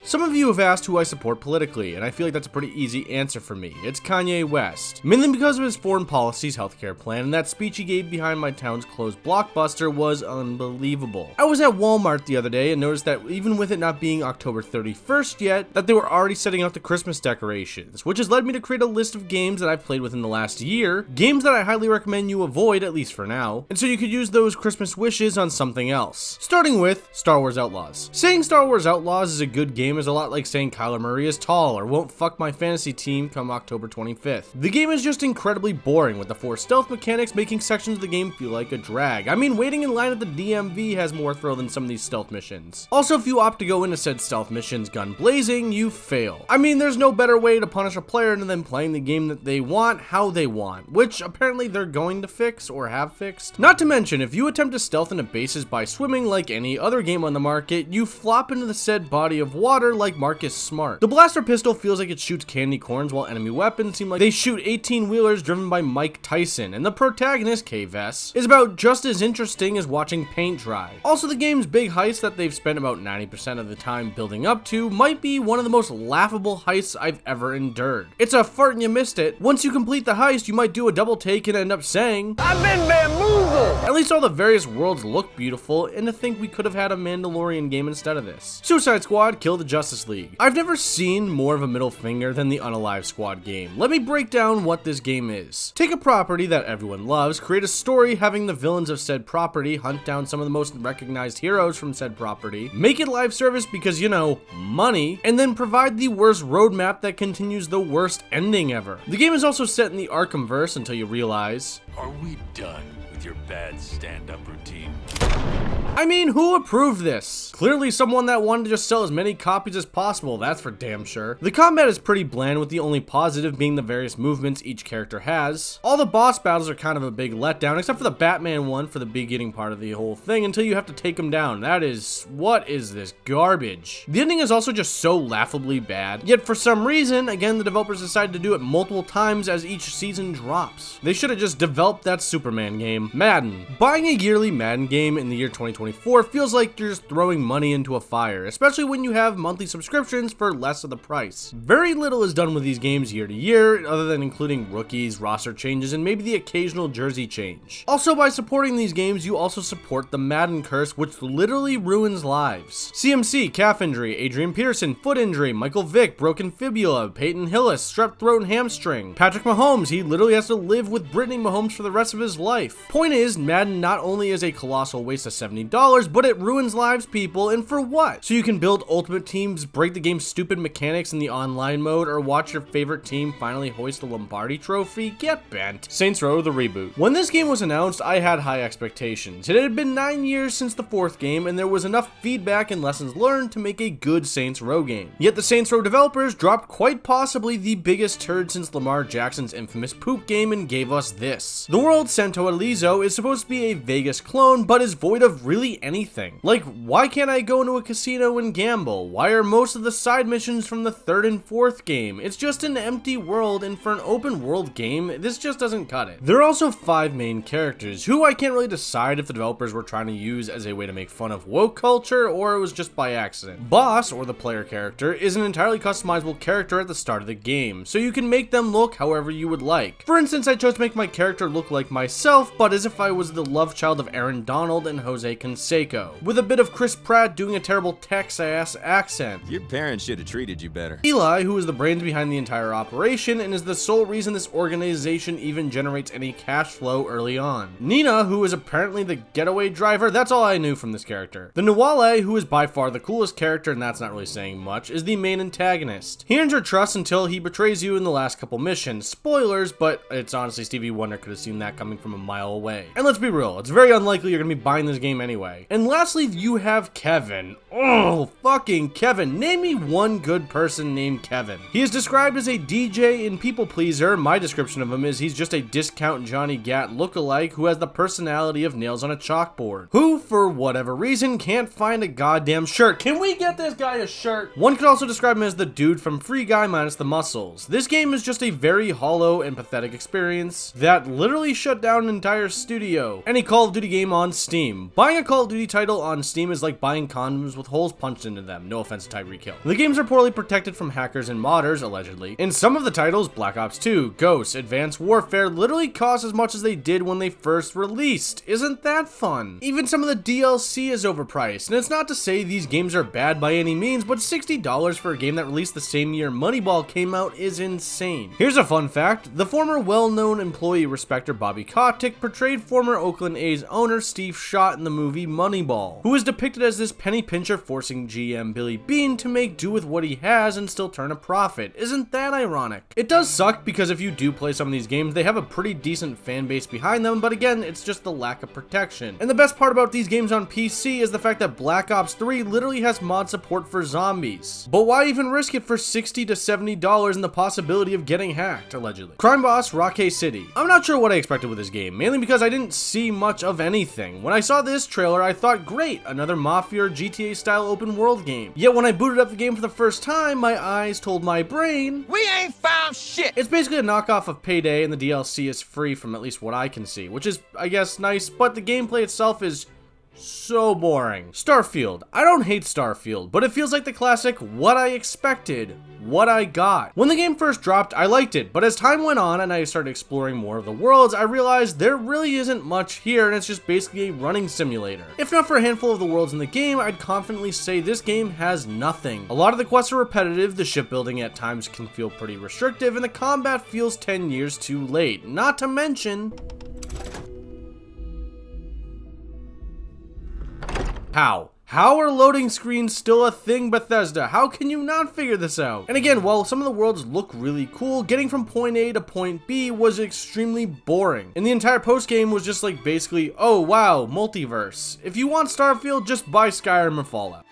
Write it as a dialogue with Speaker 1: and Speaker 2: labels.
Speaker 1: Some of you have asked who I support politically, and I feel like that's a pretty easy answer for me. It's Kanye West. Mainly because of his foreign policies, healthcare plan, and that speech he gave behind my town's closed Blockbuster was unbelievable. I was at Walmart the other day and noticed that even with it not being October 31st yet, that they were already setting out the Christmas decorations, which has led me to create a list of games that I've played within the last year, games that I highly recommend you avoid, at least for now, and so you could use those Christmas wishes on something else. Starting with Star Wars Outlaws. Saying Star Wars Outlaws is a good game is a lot like saying Kyler Murray is tall or won't fuck my fantasy team come October 25th. The game is just incredibly boring, with the 4 stealth mechanics making sections of the game feel like a drag. I mean, waiting in line at the DMV has more thrill than some of these stealth missions. Also, if you opt to go into said stealth missions gun blazing, you fail. I mean, there's no better way to punish a player than them playing the game that they want, how they want, which apparently they're going to fix or have fixed. Not to mention, if you attempt to stealth into bases by swimming like any other game on the market, you flop into the said body of water like Marcus Smart. The blaster pistol feels like it shoots candy corns, while enemy weapons seem like they shoot 18-wheelers driven by Mike Tyson, and the protagonist, K-Vess, is about just as interesting as watching paint dry. Also, the game's big heist that they've spent about 90% of the time building up to might be one of the most laughable heists I've ever endured. It's a fart and you missed it. Once you complete the heist, you might do a double take and end up saying, "I've been bamboozled!" At least all the various worlds look beautiful, and to think we could have had a Mandalorian game instead of this. Suicide Squad Kill the Justice League. I've never seen more of a middle finger than the Unalive Squad game. Let me break down what this game is. Take a property that everyone loves, create a story having the villains of said property hunt down some of the most recognized heroes from said property, make it live service because, you know, money, and then provide the worst roadmap that continues the worst ending ever. The game is also set in the Arkhamverse until you realize,
Speaker 2: are we done with your bad stand-up routine?
Speaker 1: I mean, who approved this? Clearly someone that wanted to just sell as many copies as possible, that's for damn sure. The combat is pretty bland, with the only positive being the various movements each character has. All the boss battles are kind of a big letdown, except for the Batman one for the beginning part of the whole thing, until you have to take him down. That is, what is this garbage? The ending is also just so laughably bad, yet for some reason, again, the developers decided to do it multiple times as each season drops. They should have just developed that Superman game. Madden. Buying a yearly Madden game in the year 2024 feels like you're just throwing money into a fire, especially when you have monthly subscriptions for less of the price. Very little is done with these games year to year, other than including rookies, roster changes, and maybe the occasional jersey change. Also, by supporting these games, you also support the Madden curse, which literally ruins lives. CMC, calf injury, Adrian Peterson, foot injury, Michael Vick, broken fibula, Peyton Hillis, strep throat and hamstring. Patrick Mahomes, he literally has to live with Brittany Mahomes for the rest of his life. Point is, Madden not only is a colossal waste of $70, but it ruins lives, people, and for what? So you can build ultimate teams, break the game's stupid mechanics in the online mode, or watch your favorite team finally hoist the Lombardi trophy? Get bent. Saints Row the reboot. When this game was announced, I had high expectations. It had been 9 years since the 4th game, and there was enough feedback and lessons learned to make a good Saints Row game. Yet the Saints Row developers dropped quite possibly the biggest turd since Lamar Jackson's infamous poop game and gave us this. The world Santo Elizo is supposed to be a Vegas clone, but is void of really anything. Like, why can't I go into a casino and gamble? Why are most of the side missions from the 3rd and 4th game? It's just an empty world, and for an open world game, this just doesn't cut it. There are also 5 main characters, who I can't really decide if the developers were trying to use as a way to make fun of woke culture, or it was just by accident. Boss, or the player character, is an entirely customizable character at the start of the game, so you can make them look however you would like. For instance, I chose to make my character look like myself, but as if I was the love child of Aaron Donald and Jose Canseco, with a bit of Chris Pratt doing a terrible Texas accent.
Speaker 3: Your parents should have treated you better.
Speaker 1: Eli, who is the brains behind the entire operation and is the sole reason this organization even generates any cash flow early on. Nina, who is apparently the getaway driver, that's all I knew from this character. The Nuwale, who is by far the coolest character, and that's not really saying much, is the main antagonist. He earns your trust until he betrays you in the last couple missions. Spoilers, but it's honestly Stevie Wonder could have seen that coming from a mile away. And let's be real, it's very unlikely you're gonna be buying this game anyway. And lastly, you have Kevin. Oh, fucking Kevin. Name me one good person named Kevin. He is described as a DJ and people pleaser. My description of him is he's just a discount Johnny Gat lookalike who has the personality of nails on a chalkboard, who, for whatever reason, can't find a goddamn shirt. Can we get this guy a shirt? One could also describe him as the dude from Free Guy minus the muscles. This game is just a very hollow and pathetic experience that literally shut down an entire studio. Any Call of Duty game on Steam. Buying a Call of Duty title on Steam is like buying condoms with holes punched into them, no offense to Tyreek Hill. The games are poorly protected from hackers and modders, allegedly. In some of the titles, Black Ops 2, Ghosts, Advanced Warfare literally cost as much as they did when they first released. Isn't that fun? Even some of the DLC is overpriced, and it's not to say these games are bad by any means, but $60 for a game that released the same year Moneyball came out is insane. Here's a fun fact: the former well-known employee respecter Bobby Kotick portrayed former Oakland A's owner Steve Schott in the movie Moneyball, who is depicted as this penny pincher forcing GM Billy Beane to make do with what he has and still turn a profit. Isn't that ironic? It does suck because if you do play some of these games, they have a pretty decent fan base behind them, but again, it's just the lack of protection. And the best part about these games on PC is the fact that Black Ops 3 literally has mod support for zombies. But why even risk it for $60 to $70 and the possibility of getting hacked, allegedly? Crime boss Rockay City. I'm not sure what I expected with this game, mainly because I didn't see much of anything. When I saw this trailer, I thought, great, another Mafia or GTA style open world game. Yet when I booted up the game for the first time, my eyes told my brain,
Speaker 3: We ain't found shit!
Speaker 1: it's basically a knockoff of Payday, and the DLC is free from at least what I can see, which is, I guess, nice, but the gameplay itself is so boring. Starfield. I don't hate Starfield, but it feels like the classic what I expected, what I got. When the game first dropped, I liked it, but as time went on and I started exploring more of the worlds, I realized there really isn't much here and it's just basically a running simulator. If not for a handful of the worlds in the game, I'd confidently say this game has nothing. A lot of the quests are repetitive, the shipbuilding at times can feel pretty restrictive, and the combat feels 10 years too late. Not to mention, How are loading screens still a thing, Bethesda? How can you not figure this out? And again, while some of the worlds look really cool, getting from point A to point B was extremely boring. And the entire post-game was just like basically, oh wow, multiverse. If you want Starfield, just buy Skyrim or Fallout.